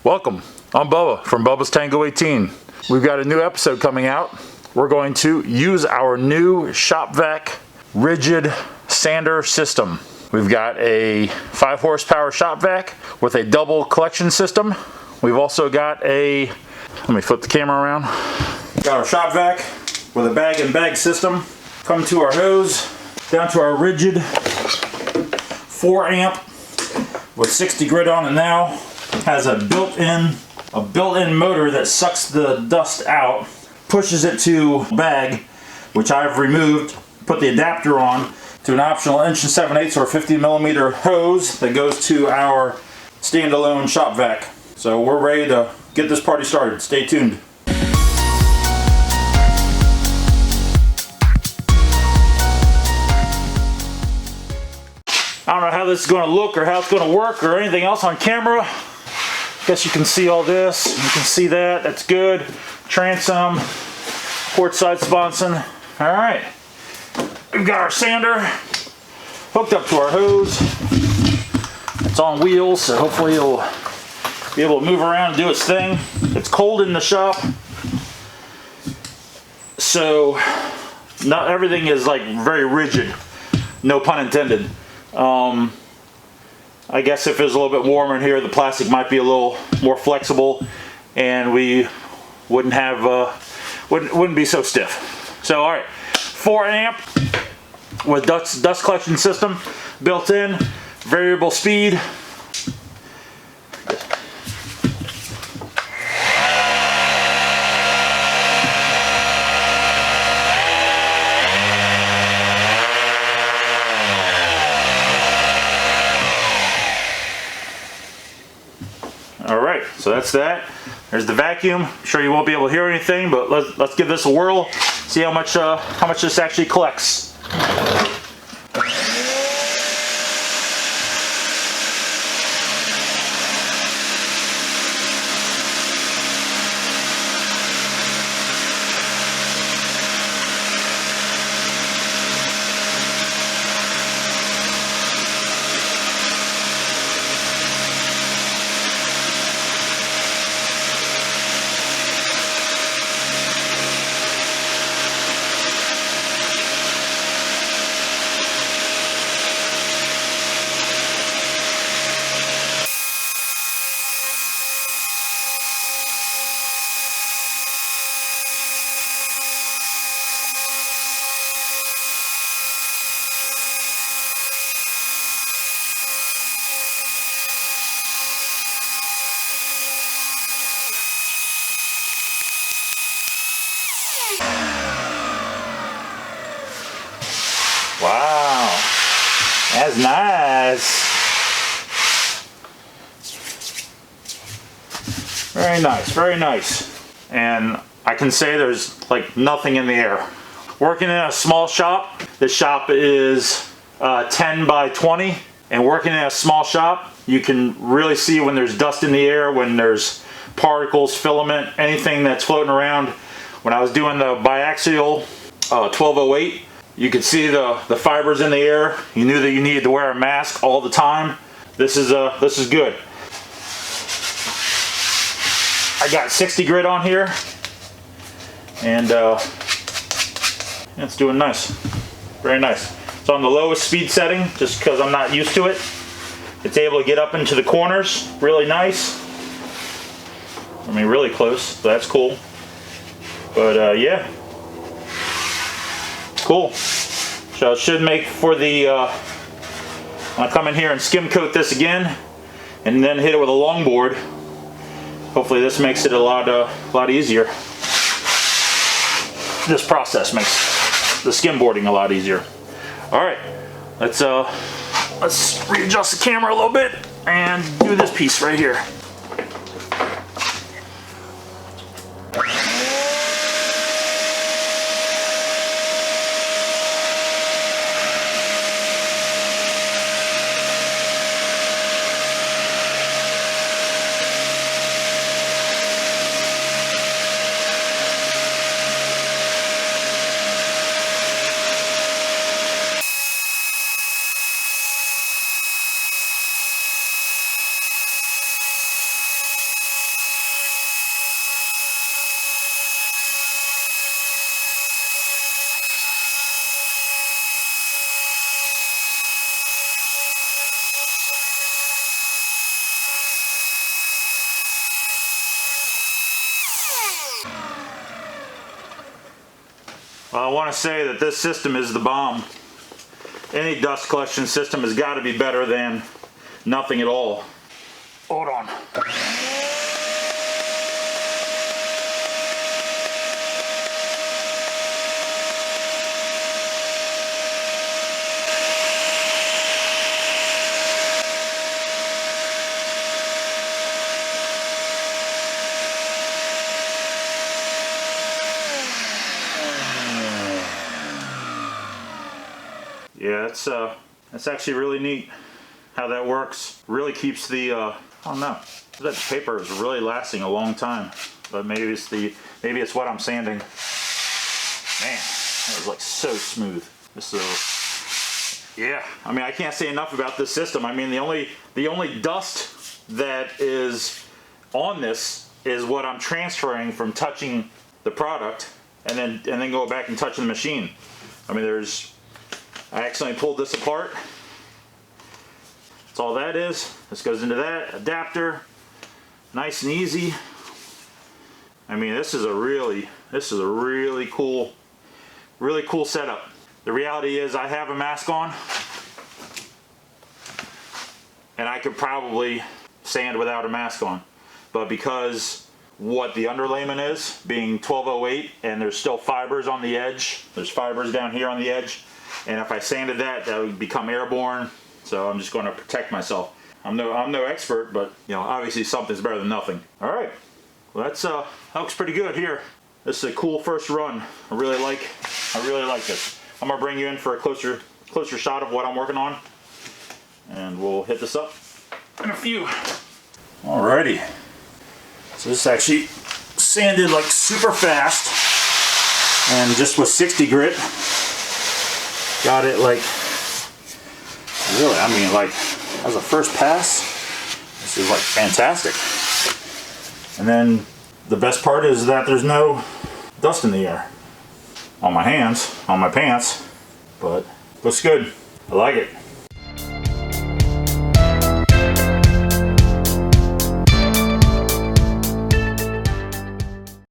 Welcome, I'm Bubba from Bubba's Tango 18. We've got a new episode coming out. We're going to use our new Shop-Vac rigid sander system. We've got a 5 horsepower Shop-Vac with a double collection system. We've also got a, let me flip the camera around. Got our Shop-Vac with a bag and bag system. Come to our hose, down to our rigid 4 amp with 60 grit on it now. Has a built-in motor that sucks the dust out, pushes it to a bag, which I've removed, put the adapter on to an optional 1 7/8 or 50 millimeter hose that goes to our standalone Shop-Vac. So we're ready to get this party started. Stay tuned. I don't know how this is going to look or how it's going to work or anything else on camera. Guess you can see all this. You can see that. That's good. Transom, port side sponson. All right. We've got our sander hooked up to our hose. It's on wheels, so hopefully it'll be able to move around and do its thing. It's cold in the shop, so not everything is like very rigid. No pun intended. I guess if it was a little bit warmer in here, the plastic might be a little more flexible, and we wouldn't have wouldn't be so stiff. So all right, 4 amp with dust collection system built in, variable speed. Alright, so that's that. There's the vacuum. I'm sure you won't be able to hear anything, but let's give this a whirl, see how much this actually collects. Wow, that's nice. Very nice, very nice. And I can say there's like nothing in the air. Working in a small shop, this shop is 10 by 20, and working in a small shop, you can really see when there's dust in the air, when there's particles, filament, anything that's floating around. When I was doing the biaxial 1208, you could see the fibers in the air. You knew that you needed to wear a mask all the time. This is good. I got 60 grit on here, and it's doing nice. Very nice. It's on the lowest speed setting just because I'm not used to it. It's able to get up into the corners really nice. I mean, really close, so that's cool. But yeah. Cool. So it should make for the, I'll come in here and skim coat this again and then hit it with a longboard. Hopefully this makes it a lot easier. This process makes the skimboarding a lot easier. All right, let's readjust the camera a little bit and do this piece right here. Well, I want to say that this system is the bomb. Any dust collection system has got to be better than nothing at all. Hold on. Yeah, that's actually really neat how that works. Really keeps the I don't know. That paper is really lasting a long time, but maybe it's what I'm sanding. Man, that was like so smooth. So yeah, I mean, I can't say enough about this system. I mean, the only dust that is on this is what I'm transferring from touching the product and then go back and touching the machine. I mean, I accidentally pulled this apart. That's all that is. This goes into that adapter. Nice and easy. I mean, this is a really cool setup. The reality is I have a mask on and I could probably sand without a mask on. But because what the underlayment is, being 1208, and there's still fibers on the edge, there's fibers down here on the edge, and if I sanded that would become airborne. So I'm just going to protect myself. I'm no expert, but you know, obviously something's better than nothing. All right, well that looks pretty good here. This is a cool first run. I really like this. I'm gonna bring you in for a closer shot of what I'm working on, and we'll hit this up in a few. Alrighty. So this actually sanded like super fast, and just with 60 grit, got it like really. I mean, like as a first pass, this is like fantastic. And then the best part is that there's no dust in the air on my hands, on my pants, but looks good. I like it.